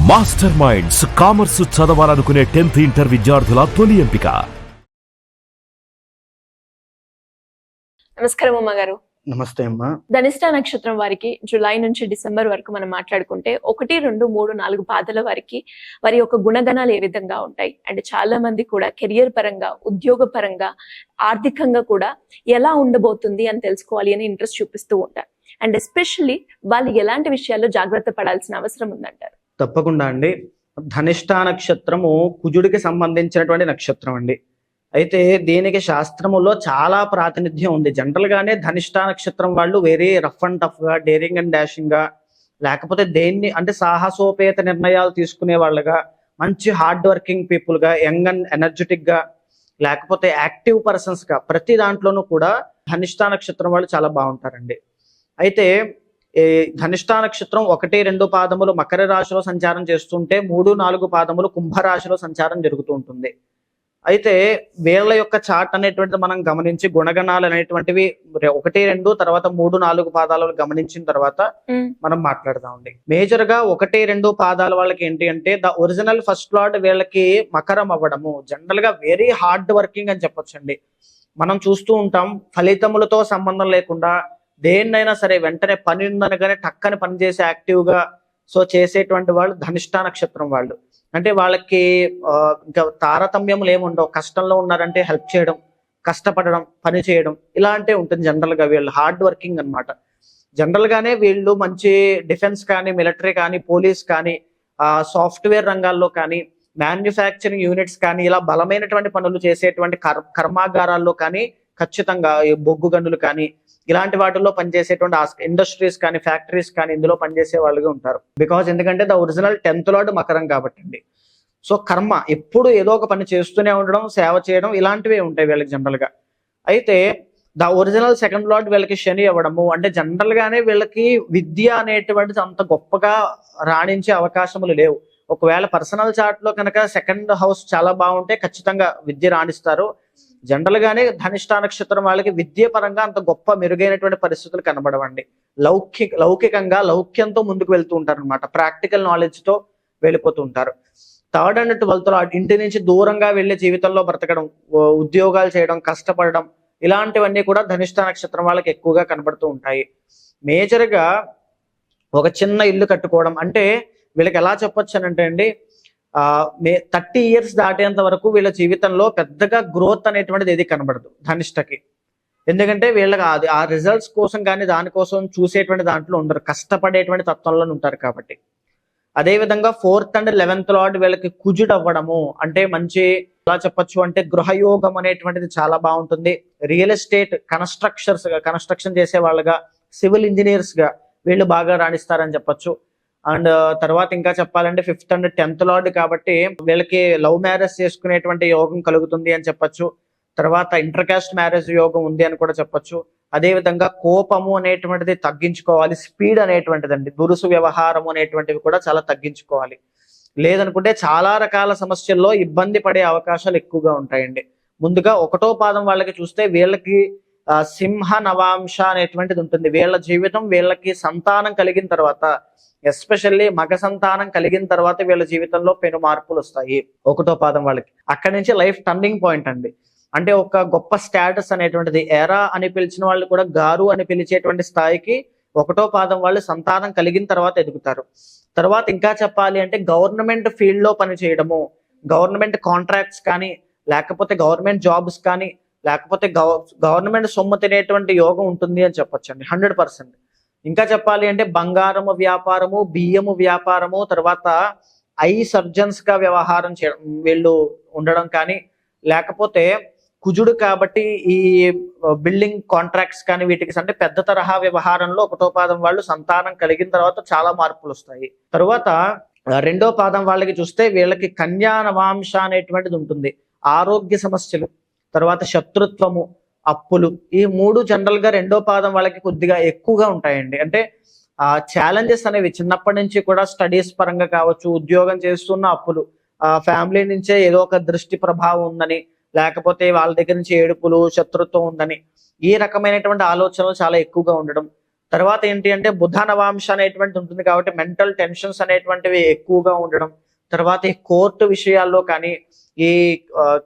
Master minds commerce చదవాలనుకునే 10th inter విద్యార్థుల తొలి ఎంపిక. నమస్కారం అమ్మ గారు. నమస్తే అమ్మా. ధనిష్ట నక్షత్రం వారికి జూలై నుంచి డిసెంబర్ వరకు మనం మాట్లాడుకుంటే 1, 2, 3, 4 పాదాల వారికి వారి యొక్క గుణగణాలు ఏ విధంగా ఉంటాయి అండ్ చాలా మంది కూడా కెరియర్ పరంగా, ఉద్యోగ పరంగా, ఆర్థికంగా కూడా ఎలా ఉండబోతుంది అని తెలుసుకోవాలి అని ఇంట్రెస్ట్ చూపిస్తూ ఉంటారు. అండ్ ఎస్పెషల్లీ వాళ్ళు ఎలాంటి విషయాల్లో జాగ్రత్త పడాల్సిన అవసరం ఉందంటారు? తప్పకుండా అండి. ధనిష్ట నక్షత్రము కుజుడికి సంబంధించినటువంటి నక్షత్రం అండి. అయితే దీనికి శాస్త్రములో చాలా ప్రాతినిధ్యం ఉంది. జనరల్ గానే ధనిష్ట నక్షత్రం వాళ్ళు వెరీ రఫ్ అండ్ టఫ్ గా, డేరింగ్ అండ్ డాషింగ్ గా, లేకపోతే దేన్ని అంటే సాహసోపేత నిర్ణయాలు తీసుకునే వాళ్ళగా, మంచి హార్డ్ వర్కింగ్ పీపుల్ గా, యంగ్ అండ్ ఎనర్జెటిక్ గా, లేకపోతే యాక్టివ్ పర్సన్స్ గా, ప్రతి దాంట్లోనూ కూడా ధనిష్ట నక్షత్రం వాళ్ళు చాలా బాగుంటారండి. అయితే ఈ ధనిష్ట నక్షత్రం 1, 2 పాదములు మకర రాశిలో సంచారం చేస్తుంటే 3, 4 పాదములు కుంభరాశిలో సంచారం జరుగుతూ ఉంటుంది. అయితే వీళ్ళ యొక్క చార్ట్ అనేటువంటిది మనం గమనించి గుణగణాలు అనేటువంటివి 1, 2 తర్వాత 3, 4 పాదాలు గమనించిన తర్వాత మనం మాట్లాడదామండి. మేజర్ గా 1, 2 పాదాల వాళ్ళకి ఏంటి అంటే ద ఒరిజినల్ ఫస్ట్ లార్డ్ వీళ్ళకి మకరం అవ్వడము, జనరల్ గా వెరీ హార్డ్ వర్కింగ్ అని చెప్పొచ్చండి. మనం చూస్తూ ఉంటాం ఫలితములతో సంబంధం లేకుండా దేన్నైనా సరే వెంటనే పని ఉందనగానే టక్కని పనిచేసి యాక్టివ్ గా చేసేటువంటి వాళ్ళు ధనిష్ట నక్షత్రం వాళ్ళు. అంటే వాళ్ళకి ఇంకా తారతమ్యములు ఏముండవు. కష్టంలో ఉన్నారంటే హెల్ప్ చేయడం, కష్టపడడం, పని చేయడం ఇలాంటి ఉంటుంది. జనరల్ గా వీళ్ళు హార్డ్ వర్కింగ్ అనమాట. జనరల్ గానే వీళ్ళు మంచి డిఫెన్స్ కానీ, మిలిటరీ కానీ, పోలీస్ కానీ, సాఫ్ట్వేర్ రంగాల్లో కానీ, మ్యానుఫ్యాక్చరింగ్ యూనిట్స్ కానీ, ఇలా బలమైనటువంటి పనులు చేసేటువంటి కర్మాగారాల్లో కానీ, ఖచ్చితంగా బొగ్గు గనులు కానీ ఇలాంటి వాటిల్లో పనిచేసేటువంటి ఇండస్ట్రీస్ కానీ, ఫ్యాక్టరీస్ కానీ ఇందులో పనిచేసే వాళ్ళుగా ఉంటారు. బికాజ్ ఎందుకంటే ద ఒరిజినల్ 10th లార్డ్ మకరం కాబట్టి అండి. సో కర్మ ఎప్పుడు ఏదో ఒక పని చేస్తూనే ఉండడం, సేవ చేయడం ఇలాంటివే ఉంటాయి వీళ్ళకి జనరల్ గా. అయితే ద ఒరిజినల్ 2nd లార్డ్ వీళ్ళకి శని అవ్వడము, అంటే జనరల్ గానే వీళ్ళకి విద్య అనేటువంటిది అంత గొప్పగా రాణించే అవకాశములు లేవు. ఒకవేళ పర్సనల్ చార్ట్ లో కనుక 2nd హౌస్ చాలా బాగుంటే ఖచ్చితంగా విద్య రాణిస్తారు. జనరల్ గానే ధనిష్ట నక్షత్రం వాళ్ళకి విద్య పరంగా అంత గొప్ప మెరుగైనటువంటి పరిస్థితులు కనబడవండి. లౌకికంగా లౌక్యంతో ముందుకు వెళ్తూ ఉంటారు అనమాట. ప్రాక్టికల్ నాలెడ్జ్ తో వెళ్ళిపోతూ ఉంటారు. 3rd and 12th లార్డ్ ఇంటి నుంచి దూరంగా వెళ్ళే జీవితంలో బ్రతకడం, ఉద్యోగాలు చేయడం, కష్టపడడం ఇలాంటివన్నీ కూడా ధనిష్ట నక్షత్రం వాళ్ళకి ఎక్కువగా కనబడుతూ ఉంటాయి. మేజర్ గా ఒక చిన్న ఇల్లు కట్టుకోవడం, అంటే వీళ్ళకి ఎలా చెప్పొచ్చు అంటే అండి 30 years దాటేంత వరకు వీళ్ళ జీవితంలో పెద్దగా గ్రోత్ అనేటువంటిది ఏది కనబడదు ధనిష్టకి. ఎందుకంటే వీళ్ళకి ఆ రిజల్ట్స్ కోసం కానీ దానికోసం చూసేటువంటి దాంట్లో ఉండరు, కష్టపడేటువంటి తత్వంలో ఉంటారు కాబట్టి. అదేవిధంగా 4th and 11th లార్డ్ వీళ్ళకి కుజుడు అవ్వడము, అంటే మంచి ఎలా చెప్పొచ్చు అంటే గృహయోగం అనేటువంటిది చాలా బాగుంటుంది. రియల్ ఎస్టేట్ కన్స్ట్రక్షన్ చేసే వాళ్ళగా, సివిల్ ఇంజనీర్స్ గా వీళ్ళు బాగా రాణిస్తారని చెప్పొచ్చు. అండ్ తర్వాత ఇంకా చెప్పాలంటే 5th and 10th లార్డ్ కాబట్టి వీళ్ళకి లవ్ మ్యారేజ్ చేసుకునేటువంటి యోగం కలుగుతుంది అని చెప్పొచ్చు. తర్వాత ఇంటర్ కాస్ట్ మ్యారేజ్ యోగం ఉంది అని కూడా చెప్పొచ్చు. అదే విధంగా కోపము అనేటువంటిది తగ్గించుకోవాలి, స్పీడ్ అనేటువంటిదండి, దురుసు వ్యవహారం అనేటువంటివి కూడా చాలా తగ్గించుకోవాలి. లేదనుకుంటే చాలా రకాల సమస్యల్లో ఇబ్బంది పడే అవకాశాలు ఎక్కువగా ఉంటాయండి. ముందుగా 1వ పాదం వాళ్ళకి చూస్తే వీళ్ళకి సింహ నవాంశ అనేటువంటిది ఉంటుంది. వీళ్ళ జీవితం వీళ్ళకి సంతానం కలిగిన తర్వాత, ఎస్పెషల్లీ మగ సంతానం కలిగిన తర్వాత వీళ్ళ జీవితంలో పెను మార్పులు వస్తాయి 1వ పాదం వాళ్ళకి. అక్కడి నుంచి లైఫ్ టర్నింగ్ పాయింట్ అండి. అంటే ఒక గొప్ప స్టేటస్ అనేటువంటిది, ఎరా అని పిలిచిన వాళ్ళు కూడా గారు అని పిలిచేటువంటి స్థాయికి 1వ పాదం వాళ్ళు సంతానం కలిగిన తర్వాత ఎదుగుతారు. తర్వాత ఇంకా చెప్పాలి అంటే గవర్నమెంట్ ఫీల్డ్ లో పని చేయడము, గవర్నమెంట్ కాంట్రాక్ట్స్ కానీ, లేకపోతే గవర్నమెంట్ జాబ్స్ కానీ, లేకపోతే గవర్నమెంట్ సొమ్ము తినేటువంటి యోగం ఉంటుంది అని చెప్పొచ్చండి 100%. ఇంకా చెప్పాలి అంటే బంగారము వ్యాపారము, బియ్యము వ్యాపారము, తర్వాత ఐ సర్జన్స్ గా వ్యవహారం చేయడం వీళ్ళు ఉండడం కానీ, లేకపోతే కుజుడు కాబట్టి ఈ బిల్డింగ్ కాంట్రాక్ట్స్ కానీ వీటికి అంటే పెద్ద తరహా వ్యవహారంలో 1వ పాదం వాళ్ళు సంతానం కలిగిన తర్వాత చాలా మార్పులు వస్తాయి. తర్వాత 2వ పాదం వాళ్ళకి చూస్తే వీళ్ళకి కన్యా నవాంశ అనేటువంటిది ఉంటుంది. ఆరోగ్య సమస్యలు, తర్వాత శత్రుత్వము, అప్పులు, ఈ 3 జనరల్ గా 2వ పాదం వాళ్ళకి కొద్దిగా ఎక్కువగా ఉంటాయండి. అంటే ఛాలెంజెస్ అనేవి చిన్నప్పటి నుంచి కూడా స్టడీస్ పరంగా కావచ్చు, ఉద్యోగం చేస్తున్న అప్పులు, ఫ్యామిలీ నుంచే ఏదో ఒక దృష్టి ప్రభావం ఉందని, లేకపోతే వాళ్ళ దగ్గర నుంచి ఏడుపులు, శత్రుత్వం ఉందని, ఈ రకమైనటువంటి ఆలోచనలు చాలా ఎక్కువగా ఉండడం. తర్వాత ఏంటి అంటే బుధ నవాంశ అనేటువంటి ఉంటుంది కాబట్టి మెంటల్ టెన్షన్స్ అనేటువంటివి ఎక్కువగా ఉండడం, తర్వాత ఈ కోర్టు విషయాల్లో కానీ ఈ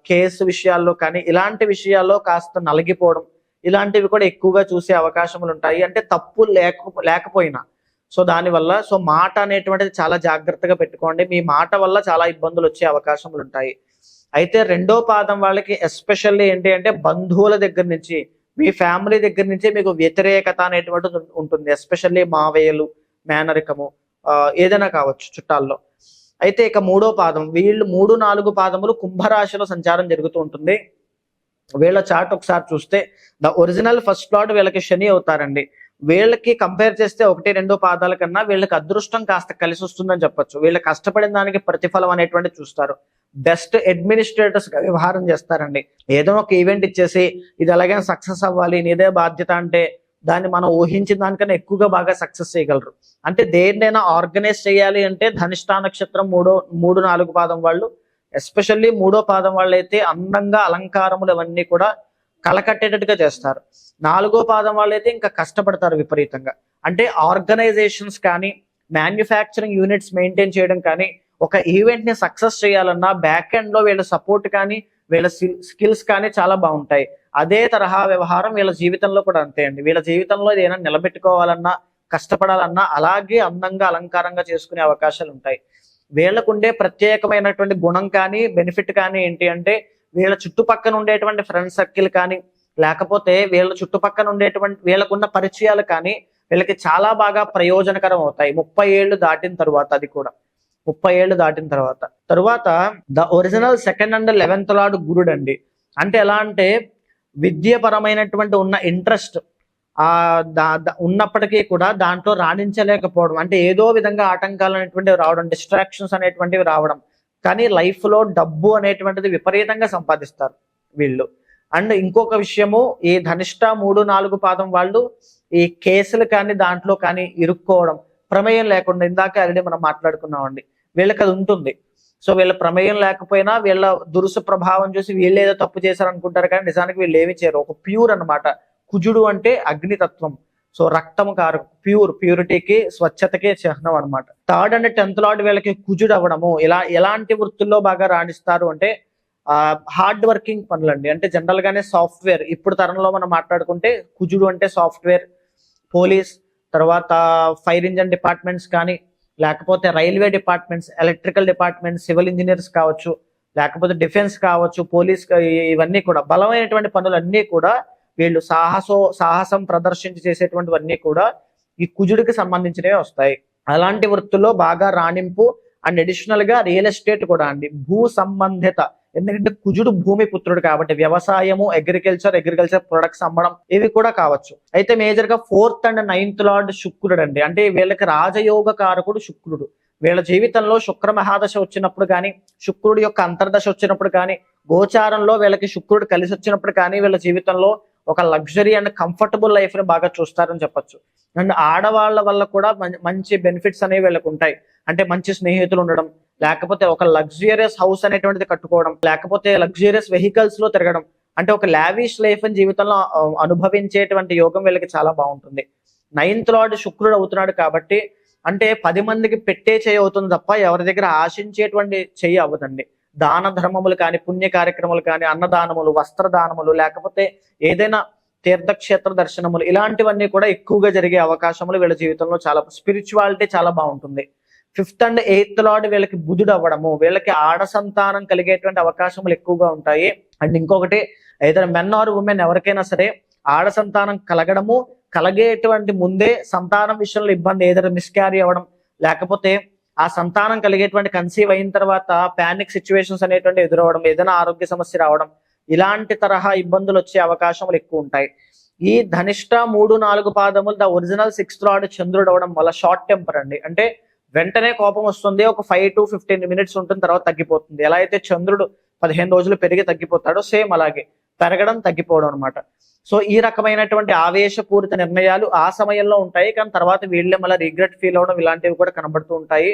కేసు విషయాల్లో కానీ ఇలాంటి విషయాల్లో కాస్త నలిగిపోవడం, ఇలాంటివి కూడా ఎక్కువగా చూసే అవకాశములు ఉంటాయి. అంటే తప్పు లేకపోయినా సో దానివల్ల సో మాట అనేటువంటిది చాలా జాగ్రత్తగా పెట్టుకోండి. మీ మాట వల్ల చాలా ఇబ్బందులు వచ్చే అవకాశములు ఉంటాయి. అయితే రెండో పాదం వాళ్ళకి ఎస్పెషల్లీ ఏంటి అంటే బంధువుల దగ్గర నుంచి, మీ ఫ్యామిలీ దగ్గర నుంచి మీకు వ్యతిరేకత అనేటువంటిది ఉంటుంది. ఎస్పెషల్లీ మావయ్యలు, మేనరికము, ఏదైనా కావచ్చు చుట్టాల్లో. అయితే ఇక మూడో పాదం, వీళ్ళు 3-4 పాదములు కుంభరాశిలో సంచారం జరుగుతూ ఉంటుంది. వీళ్ళ చార్ట్ ఒకసారి చూస్తే ద ఒరిజినల్ ఫస్ట్ లార్డ్ వీళ్ళకి శని అవుతారండి. వీళ్ళకి కంపేర్ చేస్తే 1-2 పాదాల కన్నా వీళ్ళకి అదృష్టం కాస్త కలిసి వస్తుందని చెప్పొచ్చు. వీళ్ళు కష్టపడిన దానికి ప్రతిఫలం అనేటువంటి చూస్తారు. బెస్ట్ అడ్మినిస్ట్రేటర్స్ గా వ్యవహారం చేస్తారండి. ఏదో ఒక ఈవెంట్ ఇచ్చేసి ఇది ఎలాగైనా సక్సెస్ అవ్వాలి, నీదే బాధ్యత అంటే దాన్ని మనం ఊహించిన దానికన్నా ఎక్కువగా బాగా సక్సెస్ చేయగలరు. అంటే దేన్నైనా ఆర్గనైజ్ చేయాలి అంటే ధనిష్ఠా నక్షత్రం 3-4 పాదం వాళ్ళు, ఎస్పెషల్లీ 3వ పాదం వాళ్ళు అయితే అందంగా అలంకారములు అవన్నీ కూడా కలకట్టేటట్టుగా చేస్తారు. 4వ పాదం వాళ్ళు అయితే ఇంకా కష్టపడతారు విపరీతంగా. అంటే ఆర్గనైజేషన్స్ కానీ మ్యానుఫ్యాక్చరింగ్ యూనిట్స్ మెయింటైన్ చేయడం కానీ ఒక ఈవెంట్ ని సక్సెస్ చేయాలన్నా బ్యాక్ ఎండ్ లో వీళ్ళ సపోర్ట్ కానీ వీళ్ళ స్కిల్స్ కానీ చాలా బాగుంటాయి. అదే తరహా వ్యవహారం వీళ్ళ జీవితంలో కూడా అంతే అండి. వీళ్ళ జీవితంలో ఏదైనా నిలబెట్టుకోవాలన్నా కష్టపడాలన్నా అలాగే అందంగా అలంకారంగా చేసుకునే అవకాశాలు ఉంటాయి. వీళ్ళకుండే ప్రత్యేకమైనటువంటి గుణం కానీ బెనిఫిట్ కానీ ఏంటి అంటే వీళ్ళ చుట్టుపక్కన ఉండేటువంటి ఫ్రెండ్ సర్కిల్ కానీ లేకపోతే వీళ్ళ చుట్టుపక్కన ఉండేటువంటి వీళ్ళకున్న పరిచయాలు కానీ వీళ్ళకి చాలా బాగా ప్రయోజనకరం అవుతాయి 30 ఏళ్ళు దాటిన తర్వాత. అది కూడా 30 ఏళ్ళు దాటిన తర్వాత the original 2nd and 11th lord గురుడు అండి. అంటే ఎలా అంటే విద్యాపరమైనటువంటి ఉన్న ఇంట్రెస్ట్ ఉన్నప్పటికీ కూడా దాంట్లో రాణించలేకపోవడం, అంటే ఏదో విధంగా ఆటంకాలు అనేటువంటివి రావడం, డిస్ట్రాక్షన్స్ అనేటువంటివి రావడం, కానీ లైఫ్ లో డబ్బు అనేటువంటిది విపరీతంగా సంపాదిస్తారు వీళ్ళు. అండ్ ఇంకొక విషయము, ఈ ధనిష్ట 3-4 పాదం వాళ్ళు ఈ కేసులు కానీ దాంట్లో కానీ ఇరుక్కోవడం, ప్రమేయం లేకుండా, ఇందాక ఆల్రెడీ మనం మాట్లాడుకున్నామండి, వీళ్ళకి అది ఉంటుంది. సో వీళ్ళ ప్రమేయం లేకపోయినా వీళ్ళ దురుసు ప్రభావం చూసి వీళ్ళు ఏదో తప్పు చేశారు అనుకుంటారు, కానీ నిజానికి వీళ్ళు ఏమి చేయరు. ఒక ప్యూర్ అన్నమాట. కుజుడు అంటే అగ్నితత్వం, సో రక్తము కారకం, ప్యూరిటీకి స్వచ్ఛతకి చిహ్నం అనమాట. 3rd and 10th లార్డ్ వీళ్ళకి కుజుడు అవ్వడము ఎలాంటి వృత్తుల్లో బాగా రాణిస్తారు అంటే హార్డ్ వర్కింగ్ పనులండి. అంటే జనరల్ గానే సాఫ్ట్వేర్, ఇప్పుడు తరంలో మనం మాట్లాడుకుంటే కుజుడు అంటే సాఫ్ట్వేర్, పోలీస్, తర్వాత ఫైర్ ఇంజన్ డిపార్ట్మెంట్స్ కానీ లేకపోతే railway departments, electrical departments, civil engineers కావచ్చు, లేకపోతే డిఫెన్స్ కావచ్చు, పోలీస్, ఇవన్నీ కూడా బలమైనటువంటి పనులన్నీ కూడా వీళ్ళు సాహసం ప్రదర్శించి చేసేటువంటివన్నీ కూడా ఈ కుజుడికి సంబంధించినవి వస్తాయి. అలాంటి వృత్తుల్లో బాగా రాణింపు. అండ్ అడిషనల్ గా రియల్ ఎస్టేట్ కూడా అండి, భూ సంబంధిత, ఎందుకంటే కుజుడు భూమి పుత్రుడు కాబట్టి వ్యవసాయము, అగ్రికల్చర్ ప్రొడక్ట్స్ అమ్మడం ఇవి కూడా కావచ్చు. అయితే మేజర్ గా 4th and 9th లార్డ్ శుక్రుడు అండి. అంటే వీళ్ళకి రాజయోగ కారకుడు శుక్రుడు. వీళ్ళ జీవితంలో శుక్ర మహాదశ వచ్చినప్పుడు కానీ, శుక్రుడు యొక్క అంతర్దశ వచ్చినప్పుడు కానీ, గోచారంలో వీళ్ళకి శుక్రుడు కలిసి వచ్చినప్పుడు కానీ వీళ్ళ జీవితంలో ఒక లగ్జరీ అండ్ కంఫర్టబుల్ లైఫ్ ని బాగా చూస్తారని చెప్పొచ్చు. అండ్ ఆడవాళ్ళ వల్ల కూడా మంచి బెనిఫిట్స్ అనేవి వీళ్ళకి ఉంటాయి. అంటే మంచి స్నేహితులు ఉండడం, లేకపోతే ఒక లగ్జరియస్ హౌస్ అనేటువంటిది కట్టుకోవడం, లేకపోతే లగ్జరియస్ వెహికల్స్ లో తిరగడం, అంటే ఒక లావిష్ లైఫ్ జీవితంలో అనుభవించేటువంటి యోగం వీళ్ళకి చాలా బాగుంటుంది. 9th లార్డ్ శుక్రుడు అవుతున్నాడు కాబట్టి అంటే 10 మందికి పెట్టే చెయ్యి అవుతుంది తప్ప ఎవరి దగ్గర ఆశించేటువంటి చెయ్యి అవ్వదండి. దాన ధర్మములు కానీ, పుణ్య కార్యక్రమాలు కానీ, అన్నదానములు, వస్త్రదానములు, లేకపోతే ఏదైనా తీర్థక్షేత్ర దర్శనములు, ఇలాంటివన్నీ కూడా ఎక్కువగా జరిగే అవకాశములు వీళ్ళ జీవితంలో చాలా, స్పిరిచువాలిటీ చాలా బాగుంటుంది. 5th and 8th లార్డ్ వీళ్ళకి బుధుడు అవ్వడము, వీళ్ళకి ఆడ సంతానం కలిగేటువంటి అవకాశములు ఎక్కువగా ఉంటాయి. అండ్ ఇంకొకటి, ఏదైనా మెన్ ఆర్ ఉమెన్ ఎవరికైనా సరే ఆడ సంతానం కలగడము, కలిగేటువంటి ముందే సంతానం విషయంలో ఇబ్బంది, ఏదైనా మిస్క్యారీ అవ్వడం, లేకపోతే ఆ సంతానం కలిగేటువంటి కన్సీవ్ అయిన తర్వాత పానిక్ సిచ్యువేషన్స్ అనేటువంటి ఎదురవడం, ఏదైనా ఆరోగ్య సమస్య రావడం, ఇలాంటి తరహా ఇబ్బందులు వచ్చే అవకాశములు ఎక్కువ ఉంటాయి. ఈ ధనిష్ట 3-4 పాదములు ద ఒరిజినల్ 6th లార్డ్ చంద్రుడు అవడం వల్ల షార్ట్ టెంపర్ అండి. అంటే వెంటనే కోపం వస్తుంది, ఒక 5 to 15 minutes ఉంటుంది, తర్వాత తగ్గిపోతుంది. ఎలా అయితే చంద్రుడు 15 రోజులు పెరిగి తగ్గిపోతాడో సేమ్ అలాగే పెరగడం తగ్గిపోవడం అనమాట. సో ఈ రకమైనటువంటి ఆవేశపూరిత నిర్ణయాలు ఆ సమయంలో ఉంటాయి, కానీ తర్వాత వీళ్ళే మళ్ళీ రిగ్రెట్ ఫీల్ అవడం ఇలాంటివి కూడా కనబడుతూ ఉంటాయి.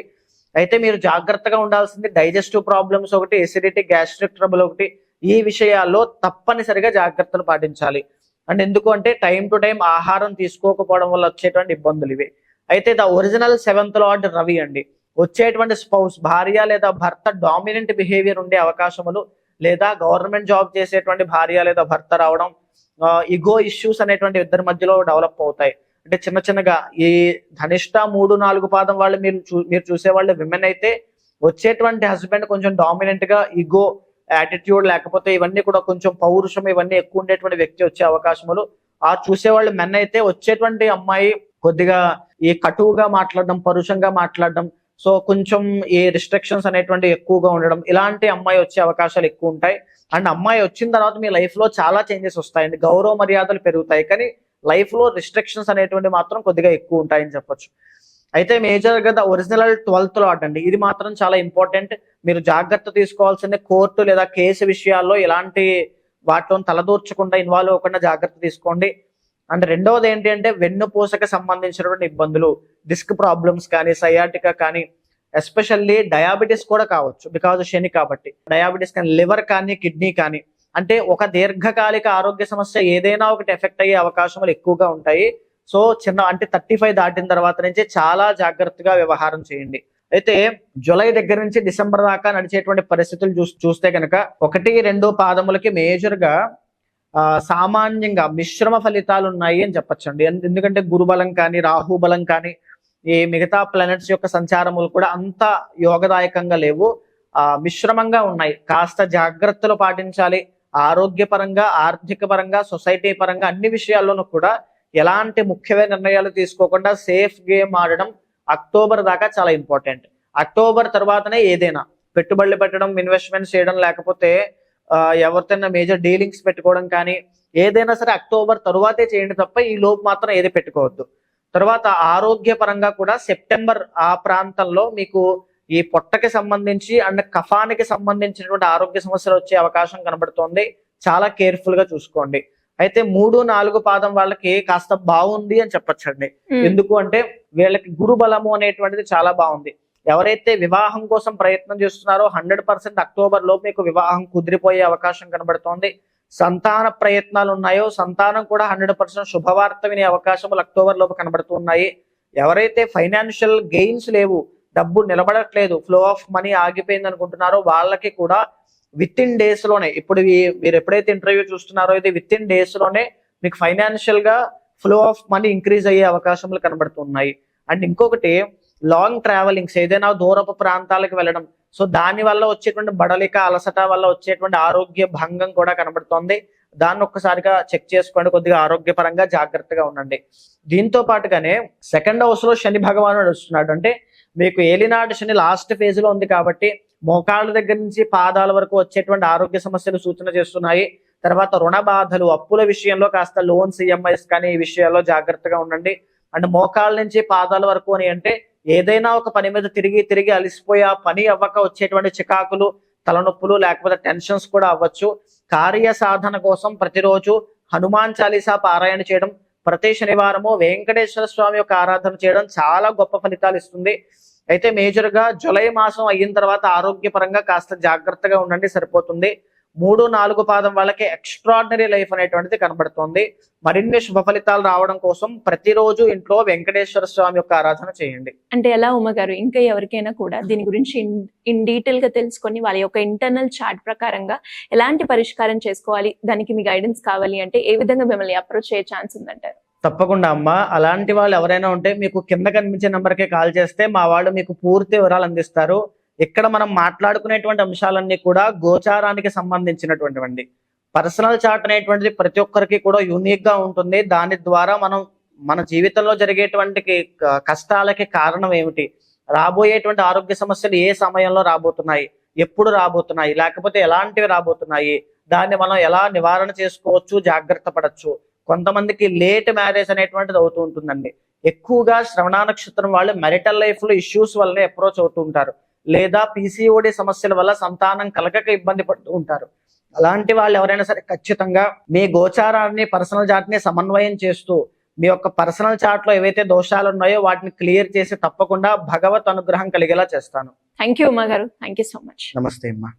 అయితే మీరు జాగ్రత్తగా ఉండాల్సింది డైజెస్టివ్ ప్రాబ్లమ్స్ ఒకటి, ఎసిడిటీ, గ్యాస్ట్రిక్ ట్రబుల్ ఒకటి, ఈ విషయాల్లో తప్పనిసరిగా జాగ్రత్తలు పాటించాలి. అండ్ ఎందుకు అంటే టైం టు టైం ఆహారం తీసుకోకపోవడం వల్ల వచ్చేటువంటి ఇబ్బందులు ఇవి. అయితే the original 7th lord Ravi అండి. వచ్చేటువంటి స్పౌస్, భార్య లేదా భర్త డామినెంట్ బిహేవియర్ ఉండే అవకాశములు, లేదా గవర్నమెంట్ జాబ్ చేసేటువంటి భార్య లేదా భర్త రావడం, ఇగో ఇష్యూస్ అనేటువంటి ఇద్దరి మధ్యలో డెవలప్ అవుతాయి. అంటే చిన్న చిన్నగా ఈ ధనిష్ట 3-4 పాదం వాళ్ళు మీరు చూసే వాళ్ళు విమెన్ అయితే వచ్చేటువంటి హస్బెండ్ కొంచెం డామినెంట్ గా ఇగో యాటిట్యూడ్, లేకపోతే ఇవన్నీ కూడా కొంచెం పౌరుషం ఇవన్నీ ఎక్కువ ఉండేటువంటి వ్యక్తి వచ్చే అవకాశములు. ఆ చూసేవాళ్ళు మెన్ అయితే వచ్చేటువంటి అమ్మాయి కొద్దిగా ఈ కటువుగా మాట్లాడడం, పరుషంగా మాట్లాడడం, సో కొంచెం ఈ రిస్ట్రిక్షన్స్ అనేటువంటి ఎక్కువగా ఉండడం, ఇలాంటి అమ్మాయి వచ్చే అవకాశాలు ఎక్కువ ఉంటాయి. అండ్ అమ్మాయి వచ్చిన తర్వాత మీ లైఫ్ లో చాలా చేంజెస్ వస్తాయండి. గౌరవ మర్యాదలు పెరుగుతాయి, కానీ లైఫ్ లో రిస్ట్రిక్షన్స్ అనేటువంటి మాత్రం కొద్దిగా ఎక్కువ ఉంటాయని చెప్పొచ్చు. అయితే మేజర్ గా ఒరిజినల్ 12th లార్డ్ అండి, ఇది మాత్రం చాలా ఇంపార్టెంట్. మీరు జాగ్రత్త తీసుకోవాల్సిందే. కోర్టు లేదా కేసు విషయాల్లో ఎలాంటి వాటిలో తలదూర్చకుండా, ఇన్వాల్వ్ అవ్వకుండా జాగ్రత్త తీసుకోండి. అండ్ రెండవది ఏంటి అంటే వెన్నుపూసకి సంబంధించినటువంటి ఇబ్బందులు, డిస్క్ ప్రాబ్లమ్స్ కానీ, సయాటికా కానీ, ఎస్పెషల్లీ డయాబెటీస్ కూడా కావచ్చు, బికాజ్ శని కాబట్టి. డయాబెటీస్ కానీ, లివర్ కానీ, కిడ్నీ కానీ, అంటే ఒక దీర్ఘకాలిక ఆరోగ్య సమస్య ఏదైనా ఒకటి ఎఫెక్ట్ అయ్యే అవకాశాలు ఎక్కువగా ఉంటాయి. సో అంటే 35 దాటిన తర్వాత నుంచి చాలా జాగ్రత్తగా వ్యవహారం చేయండి. అయితే జూలై దగ్గర నుంచి డిసెంబర్ దాకా నడిచేటువంటి పరిస్థితులు చూస్తే కనుక 1-2 పాదములకి మేజర్ గా సామాన్యంగా మిశ్రమ ఫలితాలు ఉన్నాయి అని చెప్పొచ్చండి. ఎందుకంటే గురుబలం కానీ, రాహుబలం కానీ, ఈ మిగతా ప్లానెట్స్ యొక్క సంచారములు కూడా అంత యోగదాయకంగా లేవు, మిశ్రమంగా ఉన్నాయి. కాస్త జాగ్రత్తలు పాటించాలి. ఆరోగ్యపరంగా, ఆర్థిక పరంగా, సొసైటీ పరంగా అన్ని విషయాల్లోనూ కూడా ఎలాంటి ముఖ్యమైన నిర్ణయాలు తీసుకోకుండా సేఫ్ గేమ్ ఆడడం అక్టోబర్ దాకా చాలా ఇంపార్టెంట్. అక్టోబర్ తర్వాతనే ఏదైనా పెట్టుబడులు పెట్టడం, ఇన్వెస్ట్మెంట్స్ చేయడం, లేకపోతే ఎవరితోనైనా మేజర్ డీలింగ్స్ పెట్టుకోవడం కానీ, ఏదైనా సరే అక్టోబర్ తరువాతే చేయండి తప్ప ఈ లోపు మాత్రం ఏది పెట్టుకోవద్దు. తర్వాత ఆరోగ్య పరంగా కూడా సెప్టెంబర్ ఆ ప్రాంతంలో మీకు ఈ పొట్టకి సంబంధించి అండ్ కఫానికి సంబంధించినటువంటి ఆరోగ్య సమస్యలు వచ్చే అవకాశం కనబడుతోంది. చాలా కేర్ఫుల్ గా చూసుకోండి. అయితే 3-4 పాదం వాళ్ళకి కాస్త బాగుంది అని చెప్పొచ్చండి. ఎందుకు అంటే వీళ్ళకి గురు బలము అనేటువంటిది చాలా బాగుంది. ఎవరైతే వివాహం కోసం ప్రయత్నం చేస్తున్నారో 100% అక్టోబర్ లో మీకు వివాహం కుదిరిపోయే అవకాశం కనబడుతోంది. సంతాన ప్రయత్నాలు ఉన్నాయో సంతానం కూడా 100% శుభవార్త వినే అవకాశములు అక్టోబర్ లోపు కనబడుతున్నాయి. ఎవరైతే ఫైనాన్షియల్ గెయిన్స్ లేవు, డబ్బు నిలబడట్లేదు, ఫ్లో ఆఫ్ మనీ ఆగిపోయింది అనుకుంటున్నారో వాళ్ళకి కూడా విత్ ఇన్ డేస్ లోనే, ఇప్పుడు మీరు ఎప్పుడైతే ఇంటర్వ్యూ చూస్తున్నారో ఇది విత్ ఇన్ డేస్ లోనే మీకు ఫైనాన్షియల్ గా ఫ్లో ఆఫ్ మనీ ఇంక్రీజ్ అయ్యే అవకాశములు కనబడుతున్నాయి. అండ్ ఇంకొకటి లాంగ్ ట్రావెలింగ్స్, ఏదైనా దూరపు ప్రాంతాలకు వెళ్ళడం, సో దాని వల్ల వచ్చేటువంటి బడలిక, అలసట వల్ల వచ్చేటువంటి ఆరోగ్య భంగం కూడా కనబడుతోంది. దాన్ని ఒక్కసారిగా చెక్ చేసుకోండి, కొద్దిగా ఆరోగ్యపరంగా జాగ్రత్తగా ఉండండి. దీంతో పాటుగానే 2nd హౌస్ లో శని భగవానుడు వస్తున్నాడు. అంటే మీకు ఏలినాడు శని లాస్ట్ ఫేజ్ లో ఉంది కాబట్టి మోకాళ్ళ దగ్గర నుంచి పాదాల వరకు వచ్చేటువంటి ఆరోగ్య సమస్యలు సూచన చేస్తున్నాయి. తర్వాత రుణ బాధలు, అప్పుల విషయంలో కాస్త లోన్స్, ఈఎంఐస్ కానీ ఈ విషయాల్లో జాగ్రత్తగా ఉండండి. అండ్ మోకాళ్ళ నుంచి పాదాల వరకు అని అంటే ఏదైనా ఒక పని మీద తిరిగి అలిసిపోయి ఆ పని అవ్వక వచ్చేటువంటి చికాకులు, తలనొప్పులు, లేకపోతే టెన్షన్స్ కూడా అవ్వచ్చు. కార్య సాధన కోసం ప్రతిరోజు హనుమాన్ చాలీసా పారాయణ చేయడం, ప్రతి శనివారము వెంకటేశ్వర స్వామి యొక్క ఆరాధన చేయడం చాలా గొప్ప ఫలితాలు ఇస్తుంది. అయితే మేజర్ గా జూలై మాసం అయిన తర్వాత ఆరోగ్యపరంగా కాస్త జాగ్రత్తగా ఉండండి, సరిపోతుంది. 3-4 పాదం వాళ్ళకి ఎక్స్ట్రాడినరీ లైఫ్ అనేటువంటిది కనబడుతోంది. మరిన్ని శుభ ఫలితాలు రావడం కోసం ప్రతిరోజు ఇంట్లో వెంకటేశ్వర స్వామి యొక్క ఆరాధన చేయండి. అంటే ఎలా ఉమ్మగారు, ఇంకా ఎవరికైనా కూడా దీని గురించి ఇన్ డీటెయిల్ గా తెలుసుకొని వాళ్ళ యొక్క ఇంటర్నల్ చార్ట్ ప్రకారంగా ఎలాంటి పరిష్కారం చేసుకోవాలి, దానికి మీ గైడెన్స్ కావాలి అంటే ఏ విధంగా మిమ్మల్ని అప్రోచ్ అయ్యే ఛాన్స్ ఉందంటారు? తప్పకుండా అమ్మా. అలాంటి వాళ్ళు ఎవరైనా ఉంటే మీకు కింద కనిపించే నెంబర్కే కాల్ చేస్తే మా వాళ్ళు మీకు పూర్తి వివరాలు అందిస్తారు. ఇక్కడ మనం మాట్లాడుకునేటువంటి అంశాలన్నీ కూడా గోచారానికి సంబంధించినటువంటివండి. పర్సనల్ చార్ట్ అనేటువంటిది ప్రతి ఒక్కరికి కూడా యూనిక్ గా ఉంటుంది. దాని ద్వారా మనం మన జీవితంలో జరిగేటువంటి కష్టాలకి కారణం ఏమిటి, రాబోయేటువంటి ఆరోగ్య సమస్యలు ఏ సమయంలో రాబోతున్నాయి, ఎప్పుడు రాబోతున్నాయి, లేకపోతే ఎలాంటివి రాబోతున్నాయి, దాన్ని మనం ఎలా నివారణ చేసుకోవచ్చు, జాగ్రత్త పడచ్చు. కొంతమందికి లేట్ మ్యారేజ్ అనేటువంటిది అవుతూ ఉంటుందండి. ఎక్కువగా శ్రవణ నక్షత్రం వాళ్ళు మ్యారిటల్ లైఫ్ లో ఇష్యూస్ వల్లనే అప్రోచ్ అవుతూ ఉంటారు, లేదా పీసీఓడి సమస్యల వల్ల సంతానం కలగక ఇబ్బంది పడుతూ ఉంటారు. అలాంటి వాళ్ళు ఎవరైనా సరే ఖచ్చితంగా మీ గోచారాన్ని, పర్సనల్ చార్ట్ ని సమన్వయం చేస్తూ మీ యొక్క పర్సనల్ చార్ట్ లో ఏవైతే దోషాలు ఉన్నాయో వాటిని క్లియర్ చేసి తప్పకుండా భగవత్ అనుగ్రహం కలిగేలా చేస్తాను. థ్యాంక్ యూ ఉమా గారు, థ్యాంక్ యూ సో మచ్. నమస్తే అమ్మా.